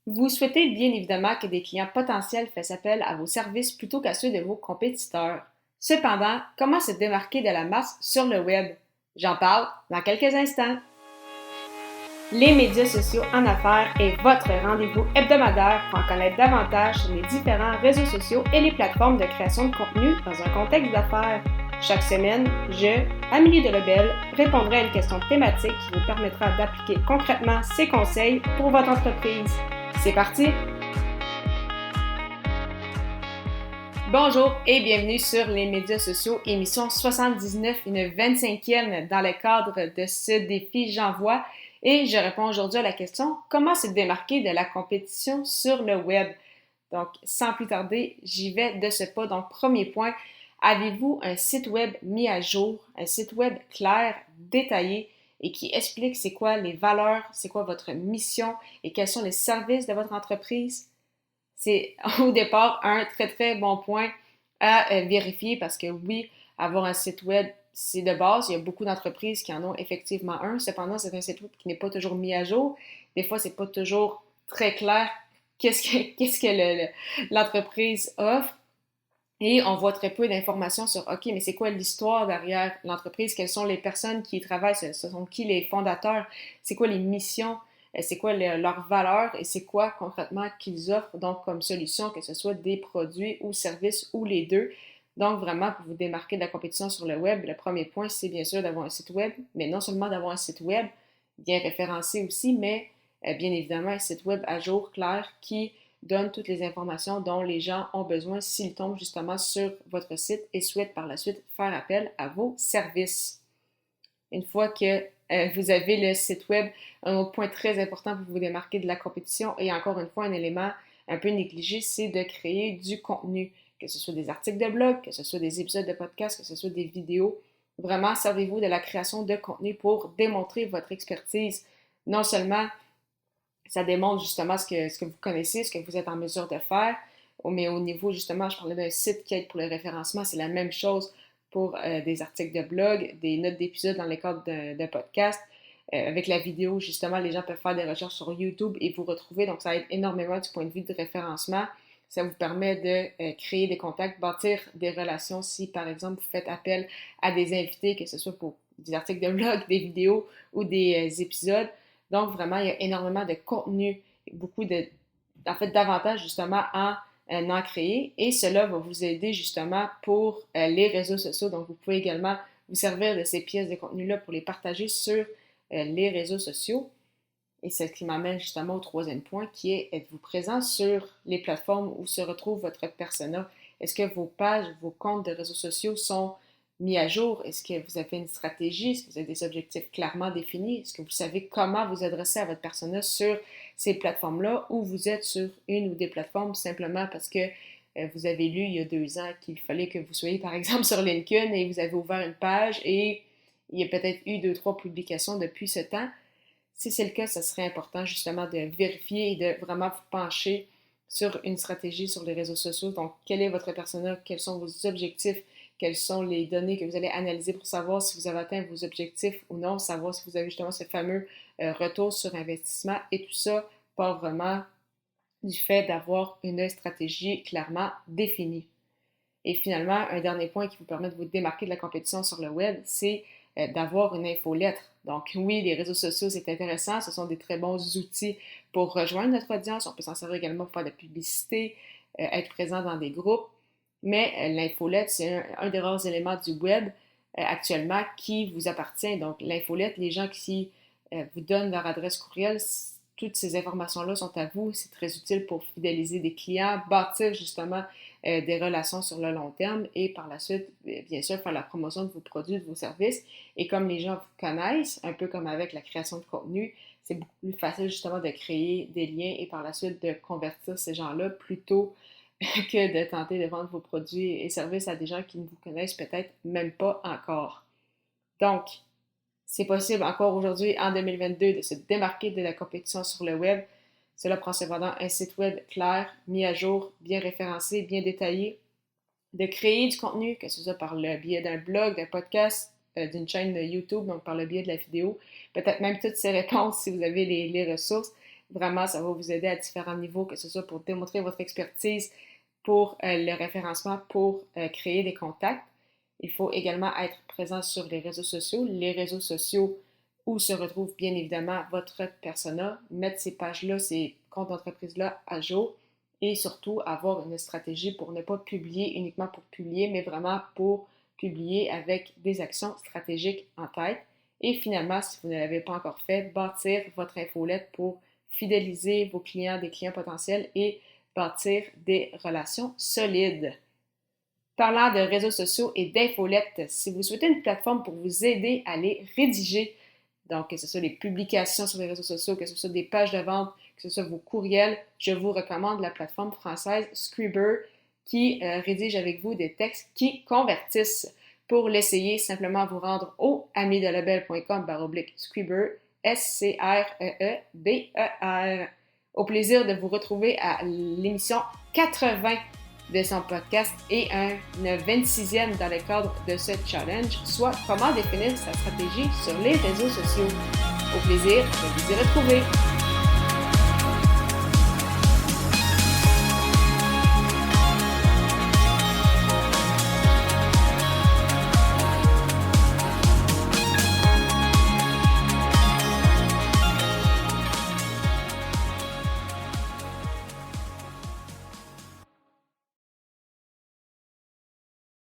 Vous souhaitez bien évidemment que des clients potentiels fassent appel à vos services plutôt qu'à ceux de vos compétiteurs. Cependant, comment se démarquer de la masse sur le web? J'en parle dans quelques instants. Les médias sociaux en affaires est votre rendez-vous hebdomadaire pour en connaître davantage sur les différents réseaux sociaux et les plateformes de création de contenu dans un contexte d'affaires. Chaque semaine, je, Amélie Delebel, répondrai à une question thématique qui vous permettra d'appliquer concrètement ces conseils pour votre entreprise. C'est parti! Bonjour et bienvenue sur les médias sociaux, émission 79, une 25e dans le cadre de ce défi J'envoie. Et je réponds aujourd'hui à la question « Comment se démarquer de la compétition sur le web? » Donc, sans plus tarder, j'y vais de ce pas. Donc, premier point, avez-vous un site web mis à jour, un site web clair, détaillé et qui explique c'est quoi les valeurs, c'est quoi votre mission et quels sont les services de votre entreprise? C'est au départ un très très bon point à vérifier parce que oui, avoir un site web, c'est de base. Il y a beaucoup d'entreprises qui en ont effectivement un. Cependant, c'est un site web qui n'est pas toujours mis à jour. Des fois, c'est pas toujours très clair qu'est-ce que l'entreprise offre. Et on voit très peu d'informations sur, OK, mais c'est quoi l'histoire derrière l'entreprise? Quelles sont les personnes qui y travaillent? Ce sont qui les fondateurs? C'est quoi les missions? C'est quoi leurs valeurs? Et c'est quoi concrètement qu'ils offrent donc comme solution, que ce soit des produits ou services ou les deux? Donc vraiment, pour vous démarquer de la compétition sur le web, le premier point, c'est bien sûr d'avoir un site web, mais non seulement d'avoir un site web bien référencé aussi, mais bien évidemment un site web à jour, clair, qui donne toutes les informations dont les gens ont besoin s'ils tombent justement sur votre site et souhaitent par la suite faire appel à vos services. Une fois que vous avez le site web, un autre point très important pour vous démarquer de la compétition et encore une fois un élément un peu négligé, c'est de créer du contenu, que ce soit des articles de blog, que ce soit des épisodes de podcast, que ce soit des vidéos. Vraiment, servez-vous de la création de contenu pour démontrer votre expertise. Non seulement ça démontre justement ce que vous connaissez, ce que vous êtes en mesure de faire. Mais au niveau, justement, je parlais d'un site qui aide pour le référencement, c'est la même chose pour des articles de blog, des notes d'épisodes dans le cadre d'un podcast. Avec la vidéo, justement, les gens peuvent faire des recherches sur YouTube et vous retrouver. Donc, ça aide énormément du point de vue de référencement. Ça vous permet de créer des contacts, bâtir des relations. Si, par exemple, vous faites appel à des invités, que ce soit pour des articles de blog, des vidéos ou des épisodes. Donc, vraiment, il y a énormément de contenu, beaucoup en fait, d'avantages justement à en créer et cela va vous aider justement pour les réseaux sociaux. Donc, vous pouvez également vous servir de ces pièces de contenu-là pour les partager sur les réseaux sociaux. Et c'est ce qui m'amène justement au troisième point qui est êtes-vous présent sur les plateformes où se retrouve votre persona? Est-ce que vos pages, vos comptes de réseaux sociaux sont mis à jour? Est-ce que vous avez une stratégie? Est-ce que vous avez des objectifs clairement définis? Est-ce que vous savez comment vous adresser à votre persona sur ces plateformes-là ou vous êtes sur une ou des plateformes simplement parce que vous avez lu il y a 2 ans qu'il fallait que vous soyez par exemple sur LinkedIn et vous avez ouvert une page et il y a peut-être eu 2, 3 publications depuis ce temps. Si c'est le cas, ça serait important justement de vérifier et de vraiment vous pencher sur une stratégie sur les réseaux sociaux. Donc, quel est votre persona? Quels sont vos objectifs? Quelles sont les données que vous allez analyser pour savoir si vous avez atteint vos objectifs ou non, savoir si vous avez justement ce fameux retour sur investissement et tout ça part vraiment du fait d'avoir une stratégie clairement définie. Et finalement, un dernier point qui vous permet de vous démarquer de la compétition sur le web, c'est d'avoir une infolettre. Donc oui, les réseaux sociaux, c'est intéressant, ce sont des très bons outils pour rejoindre notre audience. On peut s'en servir également pour faire de la publicité, être présent dans des groupes. Mais l'infolette, c'est un des rares éléments du web actuellement qui vous appartient. Donc l'infolette, les gens qui vous donnent leur adresse courriel, toutes ces informations-là sont à vous. C'est très utile pour fidéliser des clients, bâtir justement des relations sur le long terme et par la suite, bien sûr, faire la promotion de vos produits, de vos services. Et comme les gens vous connaissent, un peu comme avec la création de contenu, c'est beaucoup plus facile justement de créer des liens et par la suite de convertir ces gens-là plutôt que de tenter de vendre vos produits et services à des gens qui ne vous connaissent peut-être même pas encore. Donc, c'est possible encore aujourd'hui, en 2022, de se démarquer de la compétition sur le web. Cela prend cependant un site web clair, mis à jour, bien référencé, bien détaillé, de créer du contenu, que ce soit par le biais d'un blog, d'un podcast, d'une chaîne YouTube, donc par le biais de la vidéo, peut-être même toutes ces réponses si vous avez les ressources, Vraiment, ça va vous aider à différents niveaux, que ce soit pour démontrer votre expertise, pour le référencement, pour créer des contacts. Il faut également être présent sur les réseaux sociaux où se retrouve bien évidemment votre persona, mettre ces pages-là, ces comptes d'entreprise-là à jour et surtout avoir une stratégie pour ne pas publier uniquement pour publier, mais vraiment pour publier avec des actions stratégiques en tête. Et finalement, si vous ne l'avez pas encore fait, bâtir votre infolette pour fidéliser vos clients, des clients potentiels et bâtir des relations solides. Parlant de réseaux sociaux et d'infolettes, si vous souhaitez une plateforme pour vous aider à les rédiger, donc que ce soit les publications sur les réseaux sociaux, que ce soit des pages de vente, que ce soit vos courriels, je vous recommande la plateforme française Scriber qui rédige avec vous des textes qui convertissent. Pour l'essayer, simplement vous rendre au amidelabel.com/Scriber, Scriber. Au plaisir de vous retrouver à l'émission 80 de son podcast et une 26e dans le cadre de ce challenge, soit comment définir sa stratégie sur les réseaux sociaux. Au plaisir de vous y retrouver.